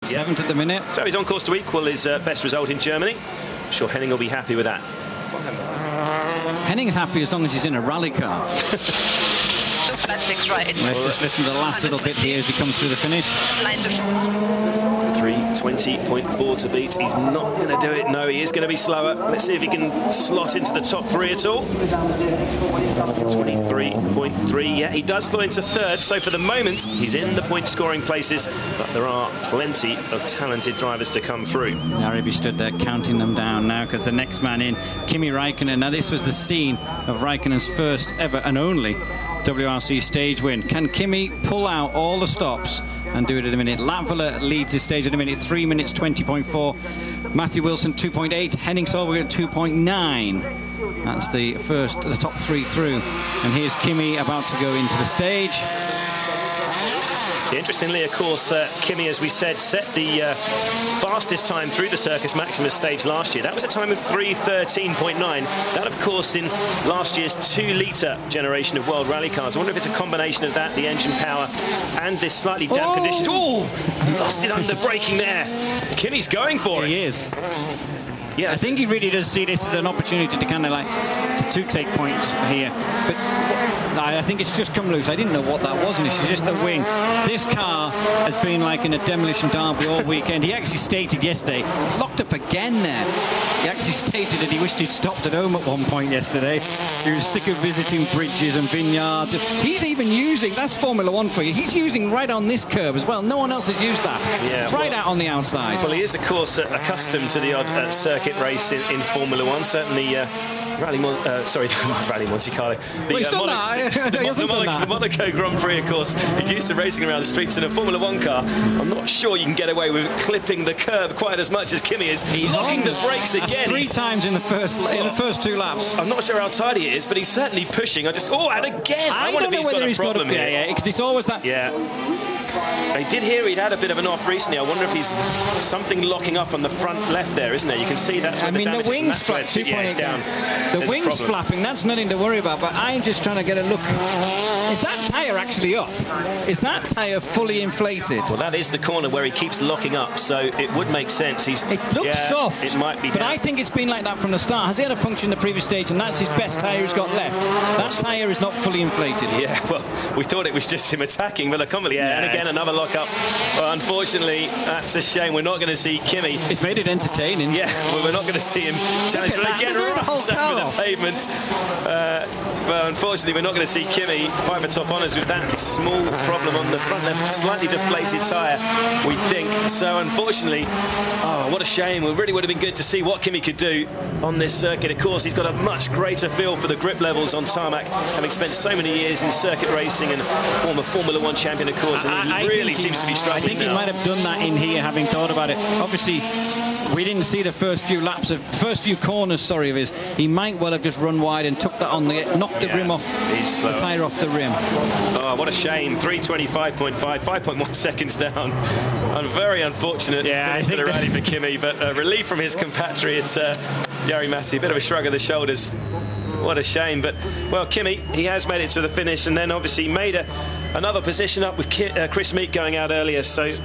7th at the minute. So he's on course to equal his best result in Germany. I'm sure Henning will be happy with that. Henning's happy as long as he's in a rally car. Flat 6 right. Let's just listen to the last little bit here as he comes through the finish. 3:20.4 to beat. He's not going to do it. No, he is going to be slower. Let's see if he can slot into the top 3 at all. 23.3. Yeah, he does slot into 3rd. So for the moment, he's in the point scoring places. But there are plenty of talented drivers to come through. Jari stood there counting them down now because the next man in, Kimi Räikkönen. Now this was the scene of Räikkönen's first ever and only WRC stage win. Can Kimi pull out all the stops and do it in a minute? Latvala leads his stage in a minute, 3 minutes 20.4. Matthew Wilson 2.8. Henning Solberg at 2.9. That's the top 3 through. And here's Kimi about to go into the stage. Interestingly, of course, Kimi, as we said, set the fastest time through the Circus Maximus stage last year. That was a time of 3:13.9. That, of course, in last year's 2-litre generation of World Rally cars. I wonder if it's a combination of that, the engine power, and this slightly damp conditions. Oh, lost it under braking there. Kimi's going for it. He is. Yeah, I think he really does see this as an opportunity to kind of like to take points here. But I think it's just come loose. I didn't know what that was initially. It's just the wing. This car has been like in a demolition derby all weekend. He actually stated yesterday, he's locked up again there. He actually stated that he wished he'd stopped at home at one point yesterday. He was sick of visiting bridges and vineyards. He's even using, that's Formula One for you, he's using right on this curve as well. No one else has used that. Yeah, right out on the outside. Well, he is, of course, accustomed to the odd circuit race in Formula One. Certainly Rally Monte Carlo. The Monaco Grand Prix, of course. He's used to racing around the streets in a Formula One car. I'm not sure you can get away with clipping the curb quite as much as Kimi is. He's locking the brakes again. 3 times in the first 2 laps. I'm not sure how tight he is, but he's certainly pushing. And again. I wonder if he's got a problem here. Yeah, because it's always that. Yeah. I did hear he'd had a bit of an off recently. I wonder if he's something locking up on the front left there, isn't there? You can see that's where the damage is. The wing's flat, 2.8 down. The wing's flapping. That's nothing to worry about. But I'm just trying to get a look. Is that tyre actually up? Is that tyre fully inflated? Well, that is the corner where he keeps locking up, so it would make sense. It looks soft. It might be. But I think it's been like that from the start. Has he had a puncture in the previous stage, and that's his best tyre he's got left? That tyre is not fully inflated. Yeah. Well, we thought it was just him attacking, but and again another lock up. Well, unfortunately, that's a shame. We're not going to see Kimi. It's made it entertaining. Yeah, well, we're not going to see him challenge again right over the pavement. But unfortunately, we're not going to see Kimi fight for top honours with that small problem on the front left, slightly deflated tyre, we think. So unfortunately, what a shame. It really would have been good to see what Kimi could do on this circuit. Of course, he's got a much greater feel for the grip levels on tarmac, having spent so many years in circuit racing and former Formula One champion, of course, and he really seems to be struggling. I think he might have done that in here, having thought about it. Obviously, we didn't see the first few corners of his. He might well have just run wide and took that on knocked the rim off, the tyre off the rim. Oh, what a shame. 3:25.5, 5.1 seconds down. Very unfortunate finish to the rally for Kimi, but relief from his compatriot, Jari Matti. A bit of a shrug of the shoulders. What a shame. But, well, Kimi, he has made it to the finish and then obviously made another position up with Chris Meek going out earlier, so...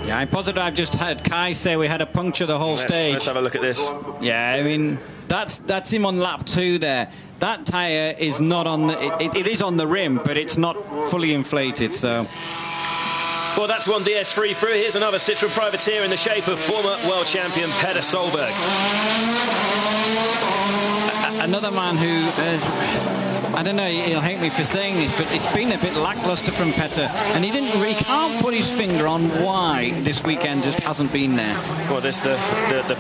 Yeah, I'm positive I've just had Kai say we had a puncture the whole stage. Let's have a look at this. Yeah, I mean, that's him on lap 2 there. That tyre is not on the... It is on the rim, but it's not fully inflated, so... Well, that's one DS3 through. Here's another Citroen Privateer in the shape of former world champion Petter Solberg. Another man who... I don't know, he'll hate me for saying this, but it's been a bit lacklustre from Petter, and he can't put his finger on why this weekend just hasn't been there. Well, there's the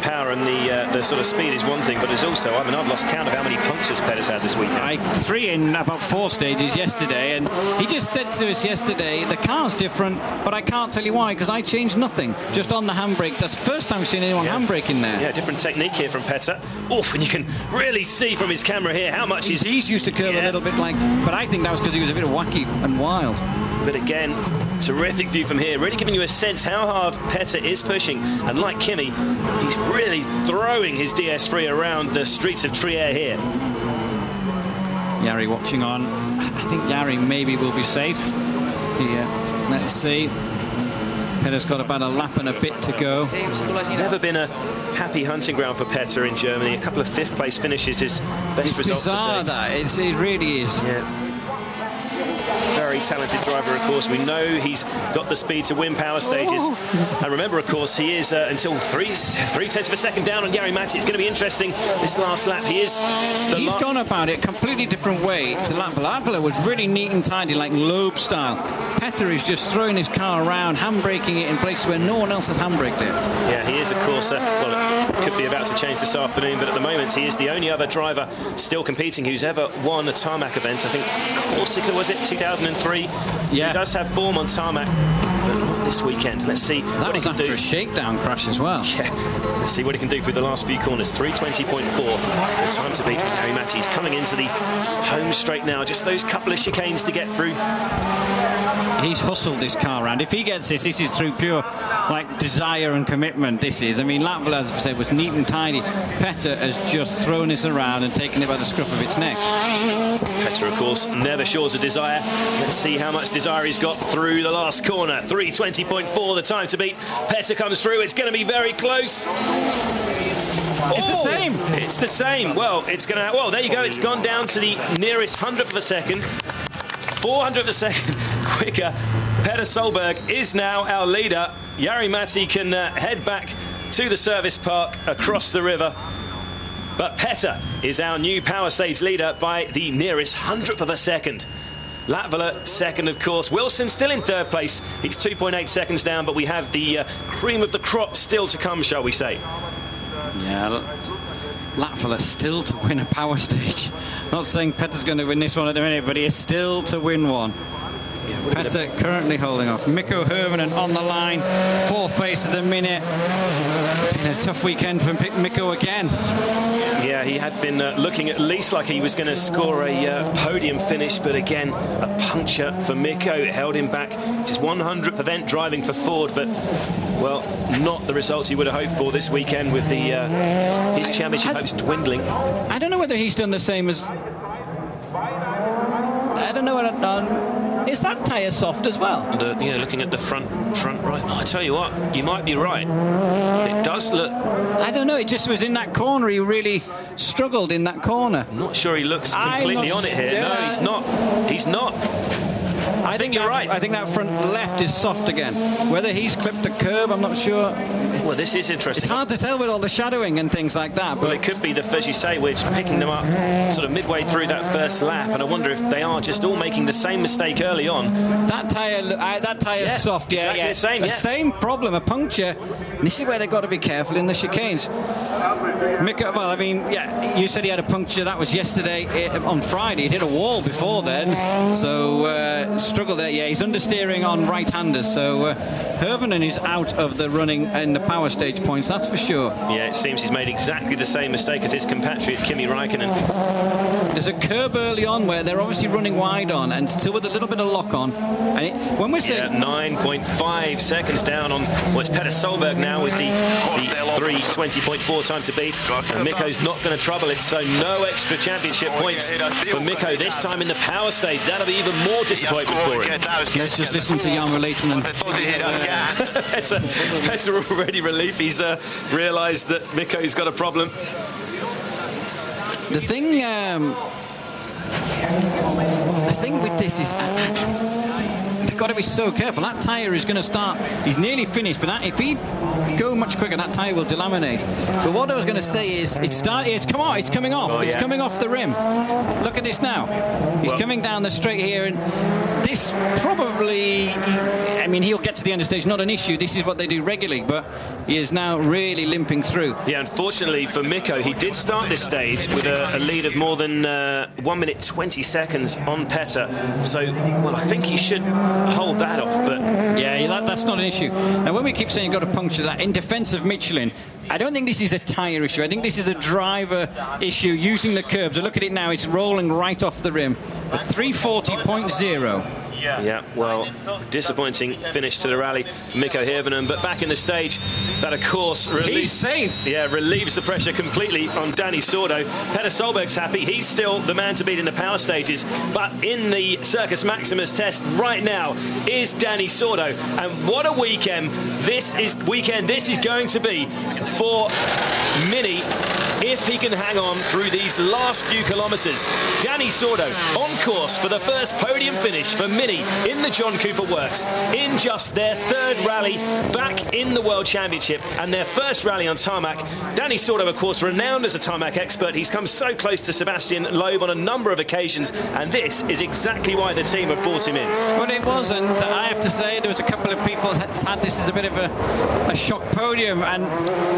power and the sort of speed is one thing, but there's also, I've lost count of how many punctures Petter's had this weekend. 3 in about 4 stages yesterday, and he just said to us yesterday, the car's different, but I can't tell you why, because I changed nothing, just on the handbrake. That's the first time I've seen anyone handbrake in there. Yeah, different technique here from Petter. Oof, and you can really see from his camera here how much he's used to curve a little bit like, but I think that was because he was a bit wacky and wild. But again, terrific view from here, really giving you a sense how hard Petter is pushing. And like Kimi, he's really throwing his DS3 around the streets of Trier here. Jari watching on. I think Jari maybe will be safe here. Let's see. Petter's got about a lap and a bit to go. It's never been a happy hunting ground for Petter in Germany. A couple of fifth-place finishes, his best result. It's bizarre, that. It really is. Yeah. Very talented driver, of course. We know he's got the speed to win power stages. And remember, of course, he is until 3/10 of a second down on Jari Matti. It's going to be interesting this last lap. He's gone about it a completely different way to Latvala. Latvala was really neat and tidy, like Loeb style. Petter is just throwing his car around, handbraking it in places where no one else has handbraked it. Yeah, he is, of course. Well, it could be about to change this afternoon, but at the moment he is the only other driver still competing who's ever won a tarmac event. I think Corsica, was it, 2003? Yeah. So he does have form on tarmac, but not this weekend. Let's see that was after a shakedown crash as well. Yeah, let's see what he can do through the last few corners. 3:20.4, the time to beat Jari Matti. He's coming into the home straight now. Just those couple of chicanes to get through. He's hustled this car around. If he gets this is through pure desire and commitment. This is. I mean, Latvala, as I said, was neat and tidy. Petter has just thrown this around and taken it by the scruff of its neck. Petter, of course, never short of desire. Let's see how much desire he's got through the last corner. 3:20.4, the time to beat. Petter comes through. It's going to be very close. It's the same. It's the same. Well, it's going to. Well, there you go. It's gone down to the nearest 100th of a second. 400th of a second quicker. Petter Solberg is now our leader. Jari Matti can head back to the service park across the river. But Petter is our new power stage leader by the nearest 100th of a second. Latvala second, of course. Wilson still in third place. He's 2.8 seconds down, but we have the cream of the crop still to come, shall we say. Yeah, Latvala still to win a power stage. Not saying Petter's going to win this one at the minute, but he is still to win one. Yeah, Petter currently holding off. Mikko Hirvonen on the line, fourth place at the minute. It's been a tough weekend for Mikko again. Yeah, he had been looking at least like he was going to score a podium finish, but again, a puncture for Mikko. It held him back. It's his 100th event driving for Ford, but, well, not the results he would have hoped for this weekend with the his championship hopes dwindling. I don't know whether he's done the same as... I don't know what... is that tyre soft as well? And, yeah, looking at the front right. Oh, I tell you what, you might be right. It does look... I don't know, it just was in that corner. He really struggled in that corner. I'm not sure he looks completely on it here. Yeah. No, he's not. He's not. I think you're right. I think that front left is soft again. Whether he's clipped the curb, I'm not sure. Well, this is interesting. It's hard to tell with all the shadowing and things like that. But well, it could be as you say, we're just picking them up sort of midway through that first lap, and I wonder if they are just all making the same mistake early on. That tyre's soft, yeah, exactly the same, the same problem, a puncture. This is where they've got to be careful in the chicanes. Mikko, well, I mean, yeah, you said he had a puncture. That was yesterday. On Friday, he hit a wall before then, so struggled there. Yeah, he's understeering on right-handers, so Hirvonen is out of the running in the power stage points, that's for sure. Yeah, it seems he's made exactly the same mistake as his compatriot Kimi Räikkönen. There's a curb early on where they're obviously running wide on and still with a little bit of lock on. And when we're saying 9.5 seconds down on what's Petter Solberg now with the 3:20.4 time to beat. And Mikko's not going to trouble it, so no extra championship points for Mikko this time in the power stage. That'll be even more disappointment for him. Let's just listen to Jarmo Lehtinen. Petter already relief. He's realised that Mikko's got a problem. The thing with this is they've got to be so careful. That tyre is going to start. He's nearly finished, but if he go much quicker, that tyre will delaminate. But what I was going to say is, it's coming off. Oh, it's coming off the rim. Look at this now. He's coming down the straight here, and this probably, I mean, he'll get to the end of the stage, not an issue. This is what they do regularly, but he is now really limping through. Yeah, unfortunately for Mikko, he did start this stage with a lead of more than 1 minute 20 seconds on Petter. So, well, I think he should hold that off, but yeah, that's not an issue. Now, when we keep saying you've got to puncture that, in defence of Michelin, I don't think this is a tyre issue. I think this is a driver issue using the curbs. So look at it now, it's rolling right off the rim at 340.0. Yeah, well, disappointing finish to the rally, Mikko Hirvonen, but back in the stage, that of course he's safe. Yeah, relieves the pressure completely on Danny Sordo. Petter Solberg's happy. He's still the man to beat in the power stages, but in the Circus Maximus test right now is Danny Sordo. And what a weekend this is going to be for Mini if he can hang on through these last few kilometres. Danny Sordo on course for the first podium finish for Mini in the John Cooper Works in just their third rally back in the World Championship and their first rally on tarmac. Danny Sordo, of course, renowned as a tarmac expert. He's come so close to Sebastian Loeb on a number of occasions, and this is exactly why the team have brought him in. Well, it was, and I have to say there was a couple of people that had this as a bit of a shock podium, and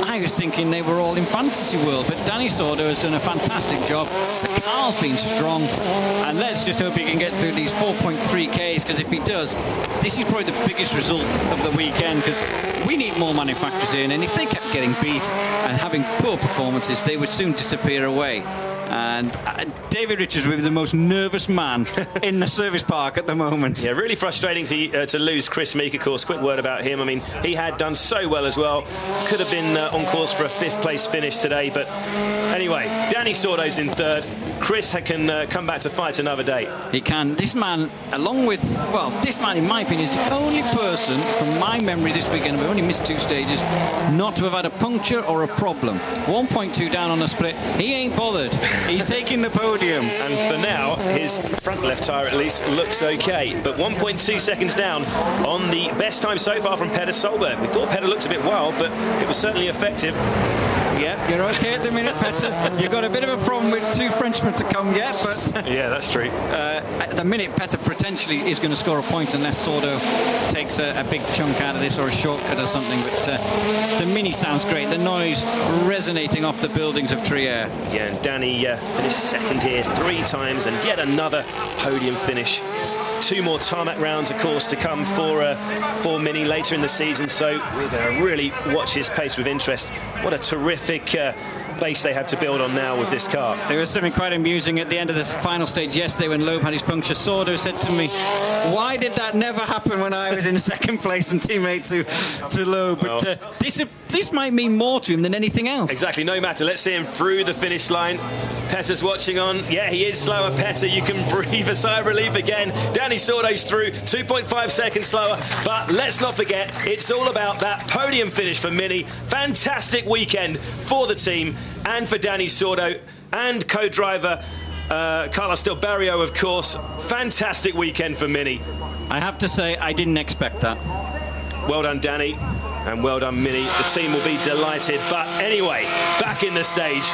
I was thinking they were all in fantasy world, but Danny Sordo has done a fantastic job. The car's been strong, and let's just hope he can get through these 4.3 Ks, because if he does, this is probably the biggest result of the weekend, because we need more manufacturers in, and if they kept getting beat and having poor performances, they would soon disappear away. And David Richards will be the most nervous man in the service park at the moment. Yeah, really frustrating to lose Chris Meek, of course. Quick word about him. I mean, he had done so well as well. Could have been on course for a 5th place finish today. But anyway, Danny Sordo's in 3rd. Chris can come back to fight another day. He can. This man, along with, well, this man, in my opinion, is the only person from my memory this weekend, we've only missed 2 stages, not to have had a puncture or a problem. 1.2 down on the split. He ain't bothered. He's taking the podium. And for now, his front left tyre at least looks okay. But 1.2 seconds down on the best time so far from Petter Solberg. We thought Petter looked a bit wild, but it was certainly effective. Yep, you're okay at the minute, Petter. You've got a bit of a problem with 2 Frenchmen to come yet, but... yeah, that's true. At the minute, Petter potentially is going to score a point unless Sordo takes a big chunk out of this or a shortcut or something. But the Mini sounds great. The noise resonating off the buildings of Trier. Yeah, and Danny finished 2nd here 3 times, and yet another podium finish. 2 more tarmac rounds, of course, to come for Mini later in the season, so we're going to really watch his pace with interest. What a terrific base they have to build on now with this car. There was something quite amusing at the end of the final stage yesterday when Loeb had his puncture. Sordo said to me, why did that never happen when I was in 2nd place and teammate to Loeb? But this might mean more to him than anything else. Exactly, no matter. Let's see him through the finish line. Petter's watching on. Yeah, he is slower, Petter. You can breathe a sigh of relief again. Danny Sordo's through, 2.5 seconds slower. But let's not forget, it's all about that podium finish for Mini. Fantastic weekend for the team and for Danny Sordo and co-driver Carlos Del Barrio, of course. Fantastic weekend for Mini. I have to say, I didn't expect that. Well done, Danny, and well done, Mini. The team will be delighted. But anyway, back in the stage.